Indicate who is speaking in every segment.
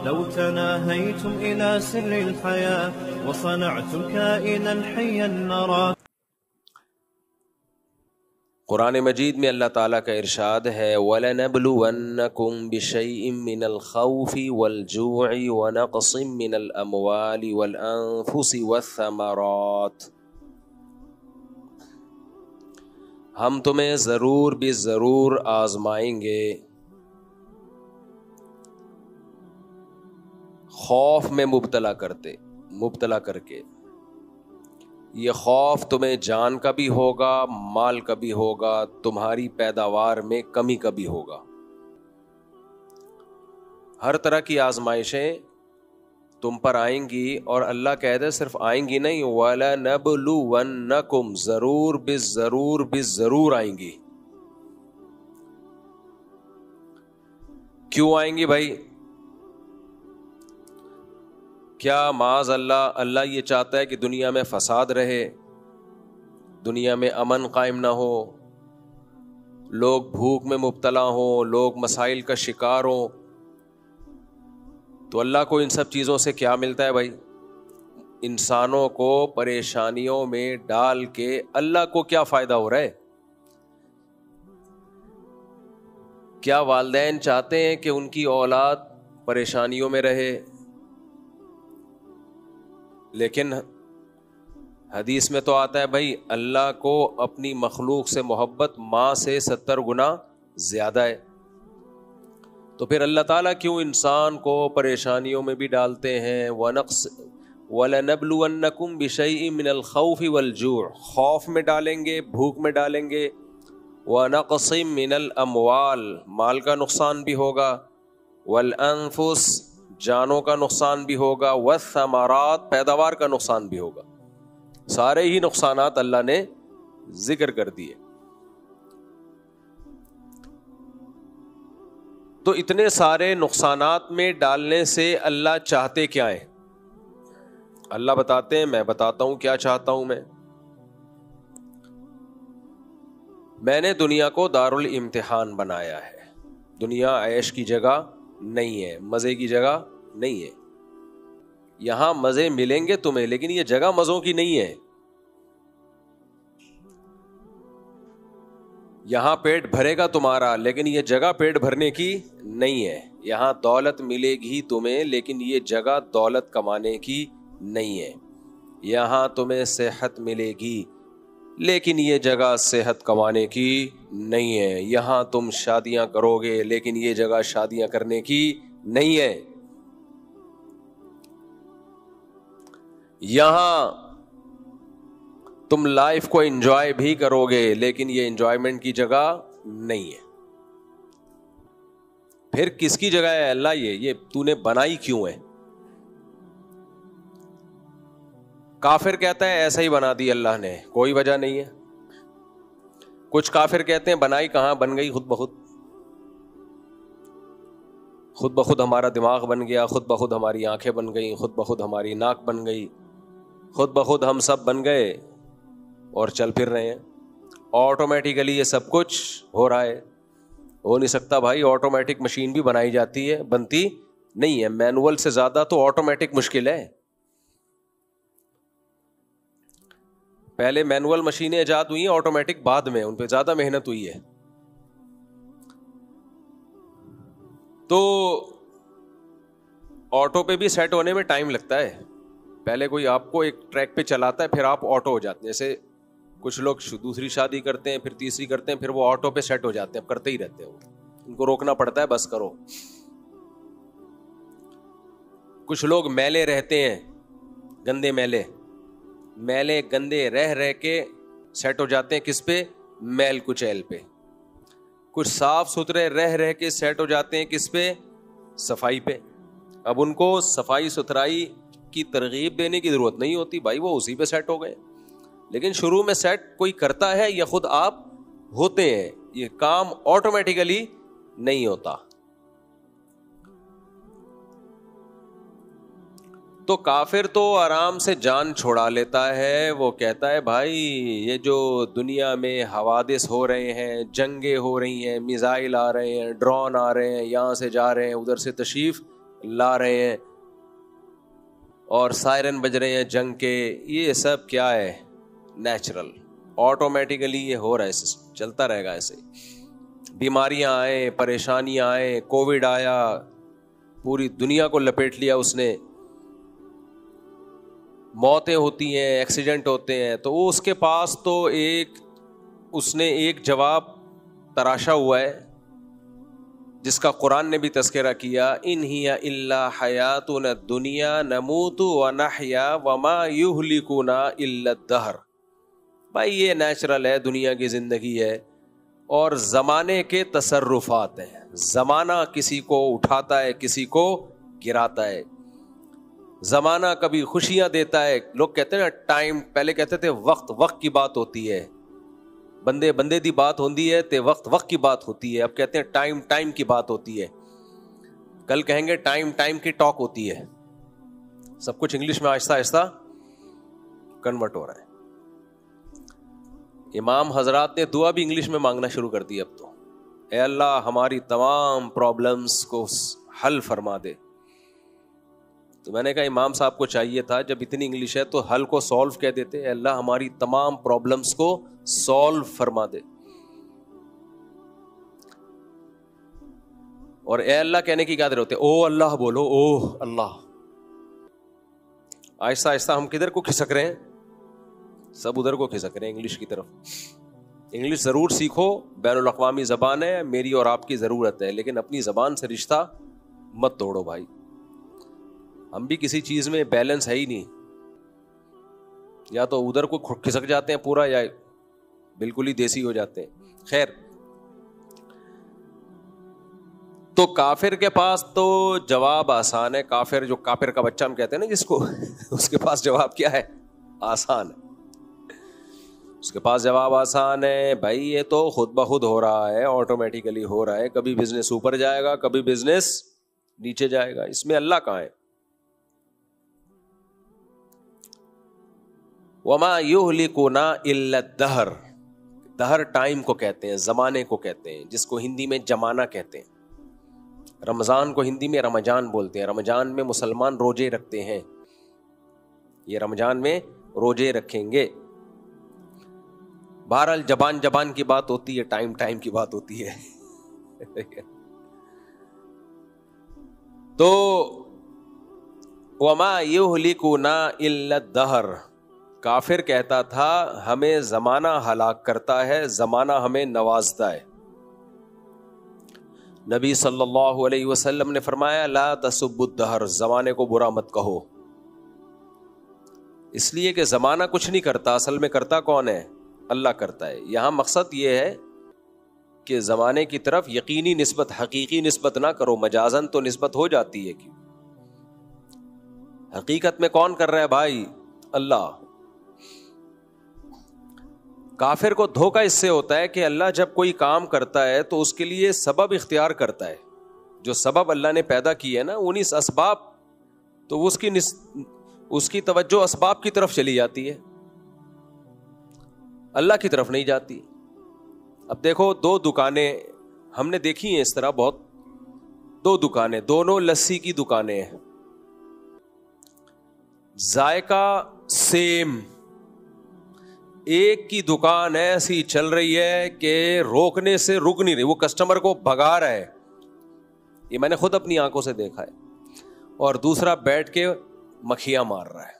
Speaker 1: لو تناهيتم إلى سر الحياة وصنعتم كائنا حيا نرى.
Speaker 2: قرآن مجید میں اللہ تعالیٰ کا ارشاد ہے وَلَنَبْلُوَنَّكُمْ بِشَيْءٍ مِّنَ الْخَوْفِ وَالْجُوعِ وَنَقْصٍ مِّنَ الْأَمْوَالِ وَالْأَنفُسِ وَالثَّمَرَاتِ. ہم تمہیں ضرور بھی ضرور آزمائیں گے خوف میں مبتلا کر کے. یہ خوف تمہیں جان کا بھی ہوگا، مال کا بھی ہوگا، تمہاری پیداوار میں کمی کا بھی ہوگا. ہر طرح کی آزمائشیں تم پر آئیں گی، اور اللہ کہہ دے صرف آئیں گی نہیں، وَلَنَبْلُوَنَّكُمْ ضرور بالضرور آئیں گی. کیوں آئیں گی بھائی؟ کیا معاذ اللہ یہ چاہتا ہے کہ دنیا میں فساد رہے، دنیا میں امن قائم نہ ہو، لوگ بھوک میں مبتلا ہوں، لوگ مسائل کا شکار ہوں؟ تو اللہ کو ان سب چیزوں سے کیا ملتا ہے بھائی؟ انسانوں کو پریشانیوں میں ڈال کے اللہ کو کیا فائدہ ہو رہا ہے؟ کیا والدین چاہتے ہیں کہ ان کی اولاد پریشانیوں میں رہے؟ لیکن حدیث میں تو آتا ہے بھائی اللہ کو اپنی مخلوق سے محبت ماں سے 70 گنا زیادہ ہے. تو پھر اللہ تعالیٰ کیوں انسان کو پریشانیوں میں بھی ڈالتے ہیں؟ وَلَنَبْلُوَنَّكُمْ بِشَيْءٍ مِّنَ الْخَوْفِ وَالْجُوعِ، خوف میں ڈالیں گے، بھوک میں ڈالیں گے. وَنَقْصٍ مِّنَ الْأَمْوَالِ، مال کا نقصان بھی ہوگا. وَالْأَنفُسِ، جانوں کا نقصان بھی ہوگا. والثمرات، پیداوار کا نقصان بھی ہوگا. سارے ہی نقصانات اللہ نے ذکر کر دیے. تو اتنے سارے نقصانات میں ڈالنے سے اللہ چاہتے کیا ہیں؟ اللہ بتاتے ہیں، میں بتاتا ہوں کیا چاہتا ہوں. میں نے دنیا کو دارالامتحان بنایا ہے. دنیا عیش کی جگہ نہیں ہے، مزے کی جگہ نہیں ہے. یہاں مزے ملیں گے تمہیں، لیکن یہ جگہ مزوں کی نہیں ہے. یہاں پیٹ بھرے گا تمہارا، لیکن یہ جگہ پیٹ بھرنے کی نہیں ہے. یہاں دولت ملے گی تمہیں، لیکن یہ جگہ دولت کمانے کی نہیں ہے. یہاں تمہیں صحت ملے گی، لیکن یہ جگہ صحت کمانے کی نہیں ہے. یہاں تم شادیاں کرو گے، لیکن یہ جگہ شادیاں کرنے کی نہیں ہے. یہاں تم لائف کو انجوائے بھی کرو گے، لیکن یہ انجوائمنٹ کی جگہ نہیں ہے. پھر کس کی جگہ ہے اللہ؟ یہ تو نے بنائی کیوں ہے؟ کافر کہتا ہے ایسا ہی بنا دی اللہ نے، کوئی وجہ نہیں ہے. کچھ کافر کہتے ہیں بنائی کہاں، بن گئی خود بخود ہمارا دماغ بن گیا، خود بخود ہماری آنکھیں بن گئی، خود بخود ہماری ناک بن گئی، خود بخود ہم سب بن گئے اور چل پھر رہے ہیں. آٹومیٹیکلی یہ سب کچھ ہو رہا ہے. ہو نہیں سکتا بھائی. آٹومیٹک مشین بھی بنائی جاتی ہے، بنتی نہیں ہے. مینول سے زیادہ تو آٹومیٹک مشکل ہے. پہلے مینول مشینیں ایجاد ہوئی ہیں، آٹومیٹک بعد میں، ان پہ زیادہ محنت ہوئی ہے. تو آٹو پہ بھی سیٹ ہونے میں ٹائم لگتا ہے. پہلے کوئی آپ کو ایک ٹریک پہ چلاتا ہے، پھر آپ آٹو ہو جاتے ہیں. جیسے کچھ لوگ دوسری شادی کرتے ہیں، پھر تیسری کرتے ہیں، پھر وہ آٹو پہ سیٹ ہو جاتے ہیں. اب کرتے ہی رہتے ہیں، ان کو روکنا پڑتا ہے بس کرو. کچھ لوگ میلے رہتے ہیں، گندے میلے گندے رہ کے سیٹ ہو جاتے ہیں. کس پہ؟ میل کچیل پہ. کچھ صاف ستھرے رہ کے سیٹ ہو جاتے ہیں. کس پہ؟ صفائی پہ. اب ان کو صفائی ستھرائی کی ترغیب دینے کی ضرورت نہیں ہوتی بھائی، وہ اسی پہ سیٹ ہو گئے. لیکن شروع میں سیٹ کوئی کرتا ہے یا خود آپ ہوتے ہیں؟ یہ کام آٹومیٹیکلی نہیں ہوتا. تو کافر تو آرام سے جان چھوڑا لیتا ہے. وہ کہتا ہے بھائی یہ جو دنیا میں حوادث ہو رہے ہیں، جنگیں ہو رہی ہیں، میزائل آ رہے ہیں، ڈرون آ رہے ہیں، یہاں سے جا رہے ہیں، ادھر سے تشریف لا رہے ہیں اور سائرن بج رہے ہیں جنگ کے. یہ سب کیا ہے؟ نیچرل, آٹومیٹیکلی یہ ہو رہا ہے, چلتا رہے گا ایسے. بیماریاں آئیں, پریشانیاں آئیں, کووڈ آیا, پوری دنیا کو لپیٹ لیا اس نے, موتیں ہوتی ہیں, ایکسیڈنٹ ہوتے ہیں. تو وہ اس کے پاس تو اس نے ایک جواب تراشا ہوا ہے جس کا قرآن نے بھی تذکرہ کیا, ان ہی الا حیاتنا الدنیا نموت ونحیا وما یہلکنا الا الدہر. بھائی یہ نیچرل ہے, دنیا کی زندگی ہے, اور زمانے کے تصرفات ہیں. زمانہ کسی کو اٹھاتا ہے, کسی کو گراتا ہے. زمانہ کبھی خوشیاں دیتا ہے. لوگ کہتے ہیں نا ٹائم, پہلے کہتے تھے وقت کی بات ہوتی ہے, بندے دی بات ہوتی ہے تے وقت کی بات ہوتی ہے. اب کہتے ہیں ٹائم کی بات ہوتی ہے. کل کہیں گے ٹائم کی ٹاک ہوتی ہے. سب کچھ انگلش میں آہستہ آہستہ کنورٹ ہو رہا ہے. امام حضرات نے دعا بھی انگلش میں مانگنا شروع کر دی اب تو. اے اللہ ہماری تمام پرابلمز کو حل فرما دے. تو میں نے کہا امام صاحب کو چاہیے تھا جب اتنی انگلش ہے تو حل کو سولو کہہ دیتے. اے اللہ ہماری تمام پرابلمز کو سولو فرما دے. اور اے اللہ کہنے کی کیا دیر ہوتے, او اللہ بولو, او اللہ. آہستہ آہستہ ہم کدھر کو کھسک رہے ہیں؟ سب ادھر کو کھسک رہے ہیں, انگلش کی طرف. انگلش ضرور سیکھو, بین الاقوامی زبان ہے, میری اور آپ کی ضرورت ہے, لیکن اپنی زبان سے رشتہ مت توڑو بھائی. ہم بھی کسی چیز میں بیلنس ہے ہی نہیں, یا تو ادھر کو کھسک جاتے ہیں پورا, یا بالکل ہی دیسی ہو جاتے ہیں. خیر, تو کافر کے پاس تو جواب آسان ہے. کافر کا بچہ ہم کہتے ہیں نا جس کو, اس کے پاس جواب کیا ہے؟ آسان ہے. اس کے پاس جواب آسان ہے بھائی, یہ تو خود بخود ہو رہا ہے, آٹومیٹیکلی ہو رہا ہے. کبھی بزنس اوپر جائے گا, کبھی بزنس نیچے جائے گا. اس میں اللہ کہاں ہے؟ وما یہلکنا الا الدہر. دہر ٹائم کو کہتے ہیں, زمانے کو کہتے ہیں, جس کو ہندی میں زمانہ کہتے ہیں. رمضان کو ہندی میں رمضان بولتے ہیں. رمضان میں مسلمان روزے رکھتے ہیں. یہ رمضان میں روزے رکھیں گے. بہرحال زبان کی بات ہوتی ہے, ٹائم کی بات ہوتی ہے. تو وما یہلکنا الا الدہر. کافر کہتا تھا ہمیں زمانہ ہلاک کرتا ہے, زمانہ ہمیں نوازتا ہے. نبی صلی اللہ علیہ وسلم نے فرمایا لا تسبوا الدہر, زمانے کو برا مت کہو. اس لیے کہ زمانہ کچھ نہیں کرتا, اصل میں کرتا کون ہے؟ اللہ کرتا ہے. یہاں مقصد یہ ہے کہ زمانے کی طرف یقینی نسبت, حقیقی نسبت نہ کرو. مجازن تو نسبت ہو جاتی ہے, کہ حقیقت میں کون کر رہا ہے بھائی؟ اللہ. کافر کو دھوکہ اس سے ہوتا ہے کہ اللہ جب کوئی کام کرتا ہے تو اس کے لیے سبب اختیار کرتا ہے. جو سبب اللہ نے پیدا کی ہے نا, انہی اسباب, تو اس کی توجہ اسباب کی طرف چلی جاتی ہے, اللہ کی طرف نہیں جاتی. اب دیکھو, دو دکانیں ہم نے دیکھی ہیں اس طرح بہت. دو دکانیں, دونوں لسی کی دکانیں ہیں, ذائقہ سیم. ایک کی دکان ایسی چل رہی ہے کہ روکنے سے رک نہیں رہی, وہ کسٹمر کو بھگا رہا ہے, یہ میں نے خود اپنی آنکھوں سے دیکھا ہے. اور دوسرا بیٹھ کے مکھیاں مار رہا ہے.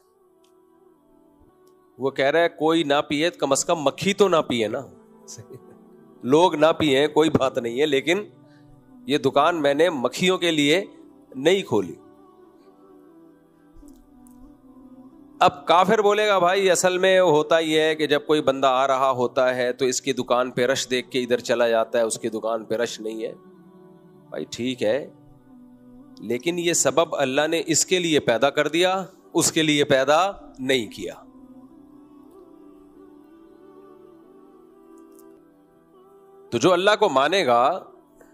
Speaker 2: وہ کہہ رہا ہے کوئی نہ پیے, کم از کم مکھی تو نہ پیے نا. لوگ نہ پیے کوئی بات نہیں ہے, لیکن یہ دکان میں نے مکھیوں کے لیے نہیں کھولی. اب کافر بولے گا بھائی اصل میں ہوتا یہ ہے کہ جب کوئی بندہ آ رہا ہوتا ہے تو اس کی دکان پہ رش دیکھ کے ادھر چلا جاتا ہے, اس کی دکان پہ رش نہیں ہے. بھائی ٹھیک ہے, لیکن یہ سبب اللہ نے اس کے لیے پیدا کر دیا, اس کے لیے پیدا نہیں کیا. تو جو اللہ کو مانے گا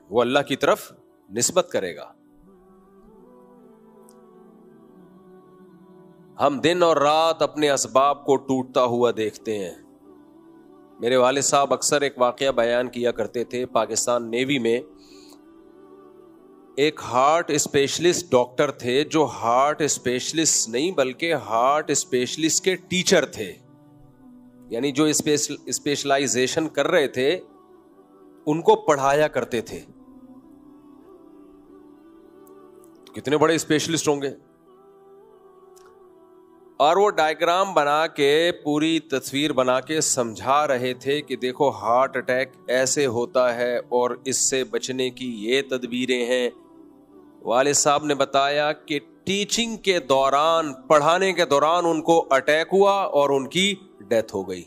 Speaker 2: وہ اللہ کی طرف نسبت کرے گا. ہم دن اور رات اپنے اسباب کو ٹوٹتا ہوا دیکھتے ہیں. میرے والد صاحب اکثر ایک واقعہ بیان کیا کرتے تھے. پاکستان نیوی میں ایک ہارٹ اسپیشلسٹ ڈاکٹر تھے جو ہارٹ اسپیشلسٹ نہیں بلکہ ہارٹ اسپیشلسٹ کے ٹیچر تھے, یعنی جو اسپیشلائزیشن کر رہے تھے ان کو پڑھایا کرتے تھے. کتنے بڑے اسپیشلسٹ ہوں گے. اور وہ ڈائیگرام بنا کے پوری تصویر بنا کے سمجھا رہے تھے کہ دیکھو ہارٹ اٹیک ایسے ہوتا ہے اور اس سے بچنے کی یہ تدبیریں ہیں. والد صاحب نے بتایا کہ ٹیچنگ کے دوران, پڑھانے کے دوران ان کو اٹیک ہوا اور ان کی ڈیتھ ہو گئی.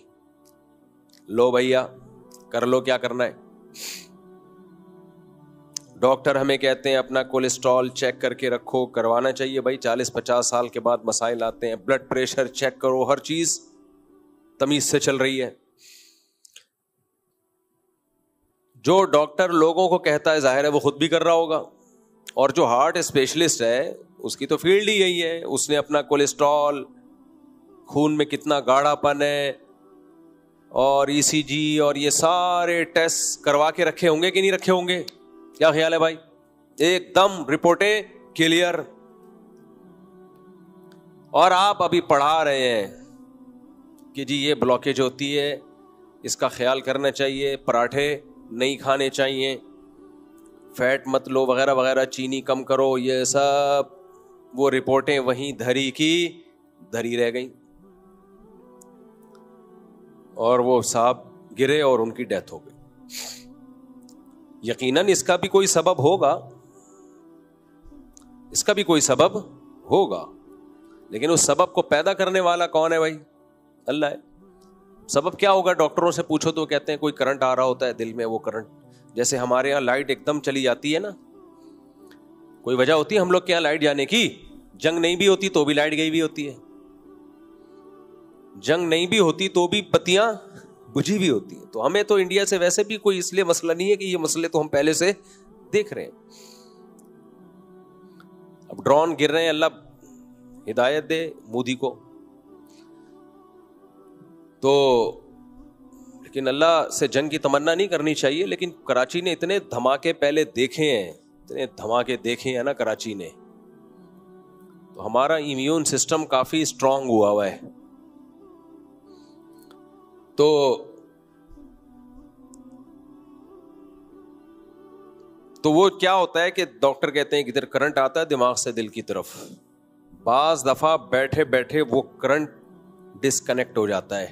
Speaker 2: لو بھیا کر لو کیا کرنا ہے. ڈاکٹر ہمیں کہتے ہیں اپنا کولیسٹرول چیک کر کے رکھو, کروانا چاہیے بھائی. 40-50 سال کے بعد مسائل آتے ہیں. بلڈ پریشر چیک کرو, ہر چیز تمیز سے چل رہی ہے. جو ڈاکٹر لوگوں کو کہتا ہے ظاہر ہے وہ خود بھی کر رہا ہوگا, اور جو ہارٹ اسپیشلسٹ ہے اس کی تو فیلڈ ہی یہی ہے. اس نے اپنا کولیسٹرول, خون میں کتنا گاڑھا پن ہے اور ECG اور یہ سارے ٹیسٹ کروا کے رکھے ہوں گے کہ نہیں رکھے ہوں گے. کیا خیال ہے بھائی؟ ایک دم رپورٹیں کلیئر. اور آپ ابھی پڑھا رہے ہیں کہ جی یہ بلاکیج ہوتی ہے, اس کا خیال کرنا چاہیے, پراٹھے نہیں کھانے چاہیے, فیٹ مت لو وغیرہ وغیرہ, چینی کم کرو. یہ سب وہ رپورٹیں وہیں دھری کی دھری رہ گئیں اور وہ صاحب گرے اور ان کی ڈیتھ ہو گئی. یقیناً اس کا بھی کوئی سبب ہوگا, اس کا بھی کوئی سبب ہوگا, لیکن اس سبب کو پیدا کرنے والا کون ہے بھائی؟ اللہ ہے. سبب کیا ہوگا؟ ڈاکٹروں سے پوچھو تو کہتے ہیں کوئی کرنٹ آ رہا ہوتا ہے دل میں. وہ کرنٹ جیسے ہمارے یہاں لائٹ ایک دم چلی جاتی ہے نا, کوئی وجہ ہوتی ہے ہم لوگ کے یہاں لائٹ جانے کی؟ جنگ نہیں بھی ہوتی تو بھی لائٹ گئی بھی ہوتی ہے, جنگ نہیں بھی ہوتی تو بھی بتیاں بجھی بھی ہوتی ہیں. تو ہمیں تو انڈیا سے ویسے بھی کوئی اس لیے مسئلہ نہیں ہے کہ یہ مسئلے تو ہم پہلے سے دیکھ رہے ہیں. اب ڈرون گر رہے ہیں, اللہ ہدایت دے مودی کو. تو لیکن اللہ سے جنگ کی تمنا نہیں کرنی چاہیے. لیکن کراچی نے اتنے دھماکے پہلے دیکھے ہیں, اتنے دھماکے دیکھے ہیں نا کراچی نے, تو ہمارا امیون سسٹم کافی اسٹرانگ ہوا ہے. تو وہ کیا ہوتا ہے کہ ڈاکٹر کہتے ہیں کہ ادھر کرنٹ آتا ہے دماغ سے دل کی طرف, بعض دفعہ بیٹھے بیٹھے وہ کرنٹ ڈسکنیکٹ ہو جاتا ہے,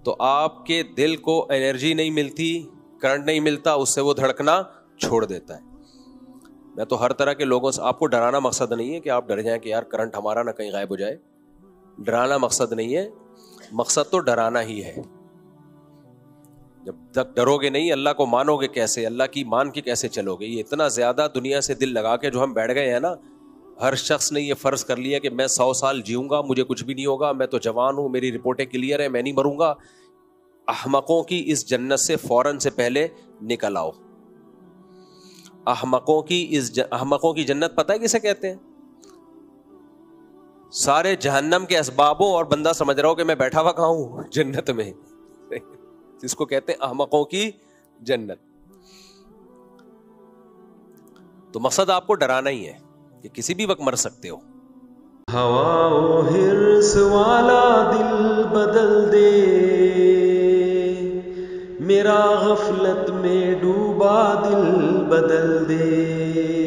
Speaker 2: تو آپ کے دل کو انرجی نہیں ملتی, کرنٹ نہیں ملتا, اس سے وہ دھڑکنا چھوڑ دیتا ہے. میں تو ہر طرح کے لوگوں سے, آپ کو ڈرانا مقصد نہیں ہے کہ آپ ڈر جائیں کہ یار کرنٹ ہمارا نہ کہیں غائب ہو جائے, ڈرانا مقصد نہیں ہے, مقصد تو ڈرانا ہی ہے. جب تک ڈرو گے نہیں, اللہ کو مانو گے کیسے, اللہ کی مان کے کیسے چلو گے؟ یہ اتنا زیادہ دنیا سے دل لگا کے جو ہم بیٹھ گئے ہیں نا, ہر شخص نے یہ فرض کر لیا کہ میں 100 سال جیوں گا, مجھے کچھ بھی نہیں ہوگا, میں تو جوان ہوں, میری رپورٹیں کلیئر ہیں, میں نہیں مروں گا. احمقوں کی اس جنت سے فوراً سے پہلے نکل آؤ. احمقوں کی جنت پتہ ہے کسے کہتے ہیں؟ سارے جہنم کے اسبابوں اور بندہ سمجھ رہا ہو کہ میں بیٹھا ہوا کہاں ہوں جنت میں, اس کو کہتے ہیں احمقوں کی جنت. تو مقصد آپ کو ڈرانا ہی ہے کہ کسی بھی وقت مر سکتے ہو.
Speaker 1: ہوا و حرص والا دل بدل دے, میرا غفلت میں ڈوبا دل بدل دے.